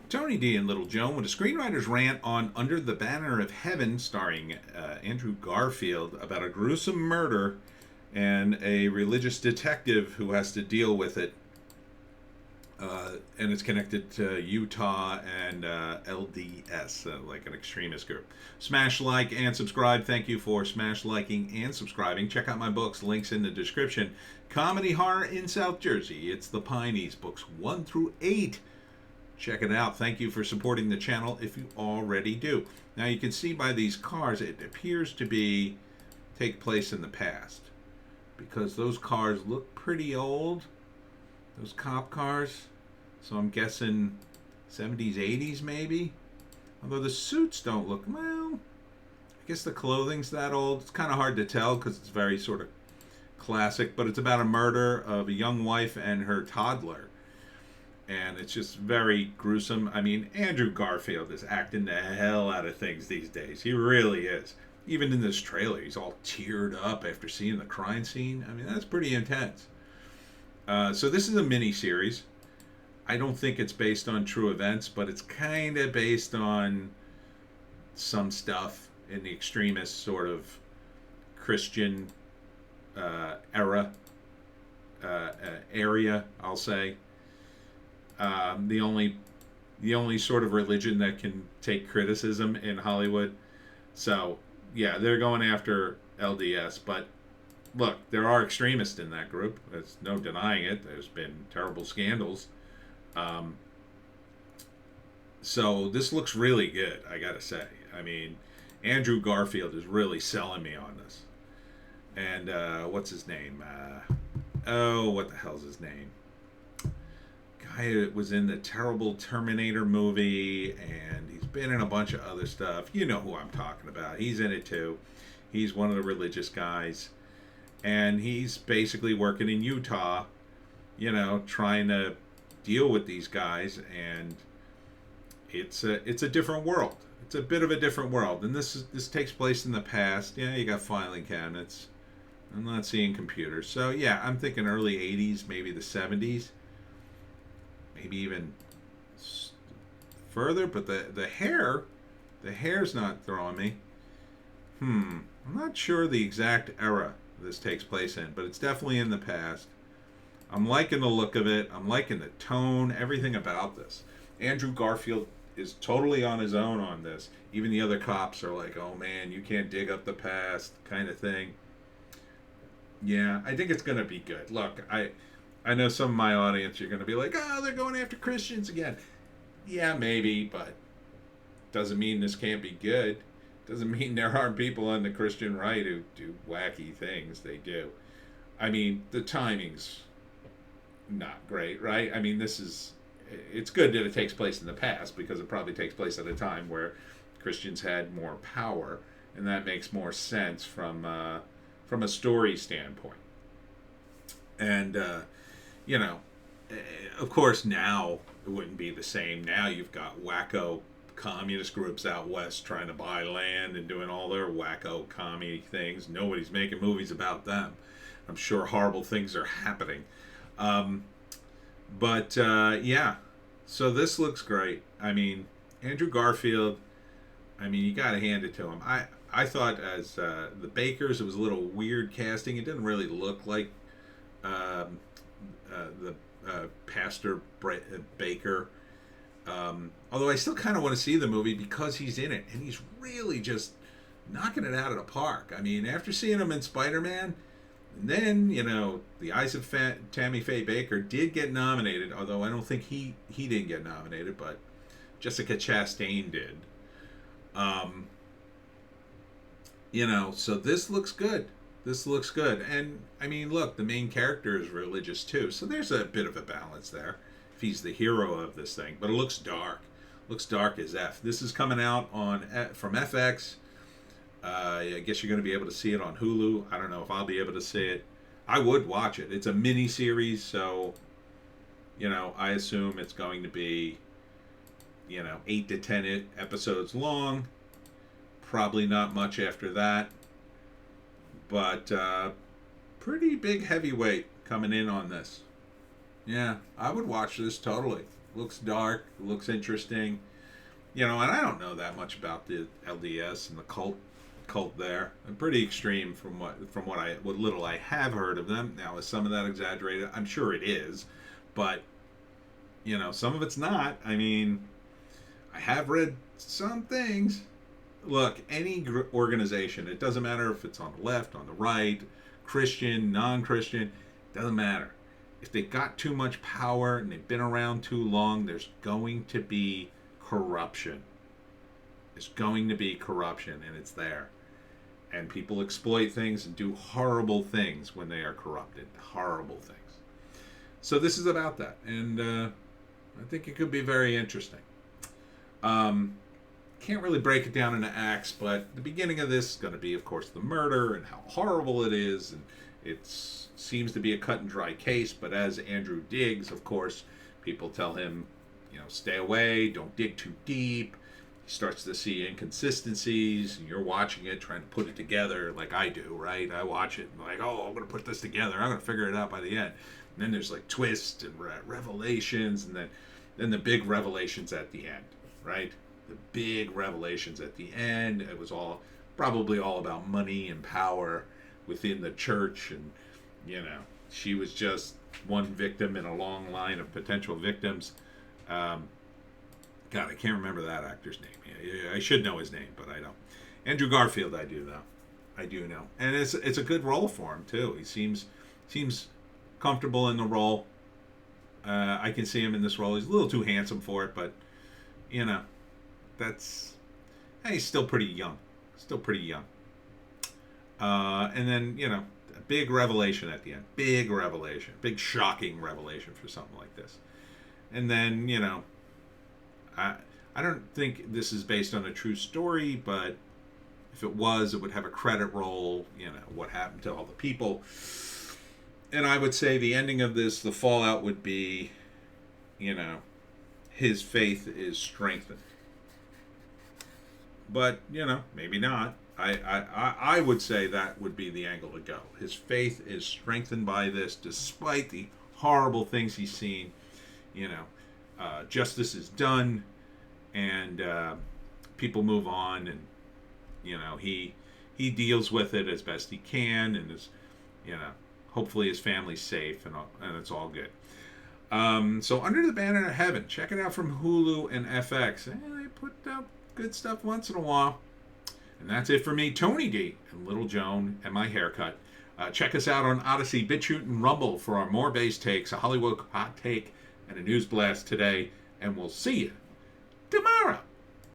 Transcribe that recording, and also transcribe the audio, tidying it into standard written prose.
Tony D and Little Joan with a screenwriter's rant on Under the Banner of Heaven, starring Andrew Garfield, about a gruesome murder and a religious detective who has to deal with it. And it's connected to Utah and LDS, like an extremist group. Smash like and subscribe. Thank you for smash liking and subscribing. Check out my books, links in the description. Comedy Horror in South Jersey. It's the Pineys, books 1 through 8. Check it out. Thank you for supporting the channel if you already do. Now you can see by these cars, it appears to take place in the past, because those cars look pretty old, those cop cars. So I'm guessing 70s, 80s maybe. Although the suits don't look, well, I guess the clothing's that old. It's kind of hard to tell because it's very sort of classic, but it's about a murder of a young wife and her toddler. And it's just very gruesome. I mean, Andrew Garfield is acting the hell out of things these days. He really is. Even in this trailer, he's all teared up after seeing the crime scene. I mean, that's pretty intense. So this is a mini-series. I don't think it's based on true events, but it's kind of based on some stuff in the extremist sort of Christian era area, I'll say. The only sort of religion that can take criticism in Hollywood. So yeah, they're going after LDS, but look, there are extremists in that group. There's no denying it. There's been terrible scandals. So this looks really good, I gotta say. I mean, Andrew Garfield is really selling me on this. And what's his name? What the hell's his name? Guy that was in the terrible Terminator movie, and he's been in a bunch of other stuff. You know who I'm talking about. He's in it too. He's one of the religious guys, and he's basically working in Utah, trying to deal with these guys, and it's a different world. It's a bit of a different world, and this takes place in the past. Yeah, you got filing cabinets. I'm not seeing computers, so yeah, I'm thinking early '80s, maybe the '70s. Maybe even further, but the hair's not throwing me. I'm not sure the exact era this takes place in, but it's definitely in the past. I'm liking the look of it. I'm liking the tone, everything about this. Andrew Garfield is totally on his own on this. Even the other cops are like, oh man, you can't dig up the past, kind of thing. Yeah, I think it's going to be good. Look, I know some of my audience, you're going to be like, oh, they're going after Christians again. Yeah, maybe, but doesn't mean this can't be good. Doesn't mean there aren't people on the Christian right who do wacky things. They do. I mean, the timing's not great, right? I mean, it's good that it takes place in the past, because it probably takes place at a time where Christians had more power, and that makes more sense from a story standpoint. And, of course, now it wouldn't be the same. Now you've got wacko communist groups out west trying to buy land and doing all their wacko commie things. Nobody's making movies about them. I'm sure horrible things are happening. Yeah. So this looks great. I mean, Andrew Garfield, you got to hand it to him. I thought as the Bakers, it was a little weird casting. It didn't really look like the Pastor Baker. Although I still kind of want to see the movie because he's in it, and he's really just knocking it out of the park. I mean, after seeing him in Spider-Man, and then, The Eyes of Tammy Faye Baker did get nominated, although I don't think he didn't get nominated, but Jessica Chastain did. So this looks good. This looks good. And, look, the main character is religious too, so there's a bit of a balance there, if he's the hero of this thing. But it looks dark. Looks dark as F. This is coming out from FX. I guess you're going to be able to see it on Hulu. I don't know if I'll be able to see it. I would watch it. It's a mini-series, so, I assume it's going to be, 8 to 10 episodes long. Probably not much after that. But pretty big heavyweight coming in on this. Yeah, I would watch this totally. looks dark, looks interesting. You know, and I don't know that much about the LDS and the cult there. I'm pretty extreme from what little I have heard of them. Now, is some of that exaggerated? I'm sure it is, but you know, some of it's not. I mean, I have read some things. Look, any organization, it doesn't matter if it's on the left, on the right, Christian, non-Christian, doesn't matter. If they've got too much power and they've been around too long, there's going to be corruption. There's going to be corruption, and it's there. And people exploit things and do horrible things when they are corrupted. Horrible things. So this is about that, and I think it could be very interesting. Can't really break it down into acts, but the beginning of this is going to be, of course, the murder and how horrible it is, and it seems to be a cut and dry case. But as Andrew digs, of course, people tell him, you know, stay away, don't dig too deep. He starts to see inconsistencies, and you're watching it, trying to put it together like I do, right? I watch it and like, oh, I'm going to put this together. I'm going to figure it out by the end. And then there's like twists and revelations, and then the big revelations at the end, right? The big revelations at the end. It was probably all about money and power within the church, and you know, she was just one victim in a long line of potential victims. God, I can't remember that actor's name. Yeah, I should know his name, but I don't. Andrew Garfield, I do know, and it's a good role for him too. He seems comfortable in the role. I can see him in this role. He's a little too handsome for it, but you know, he's still pretty young. And then, you know, a big revelation at the end. Big revelation. Big shocking revelation for something like this. And then, you know, I don't think this is based on a true story, but if it was, it would have a credit roll, you know, what happened to all the people. And I would say the ending of this, the fallout would be, you know, his faith is strengthened. But, you know, maybe not. I would say that would be the angle to go. His faith is strengthened by this, despite the horrible things he's seen. You know, justice is done, and people move on, and you know, he deals with it as best he can, and is, you know, hopefully his family's safe, and it's all good. So Under the Banner of Heaven, check it out from Hulu and FX. They put out good stuff once in a while. And that's it for me, Tony D, and Little Joan, and my haircut. Check us out on Odysee, Bitchute, and Rumble for our more base takes, a Hollywoke hot take, and a news blast today. And we'll see you tomorrow.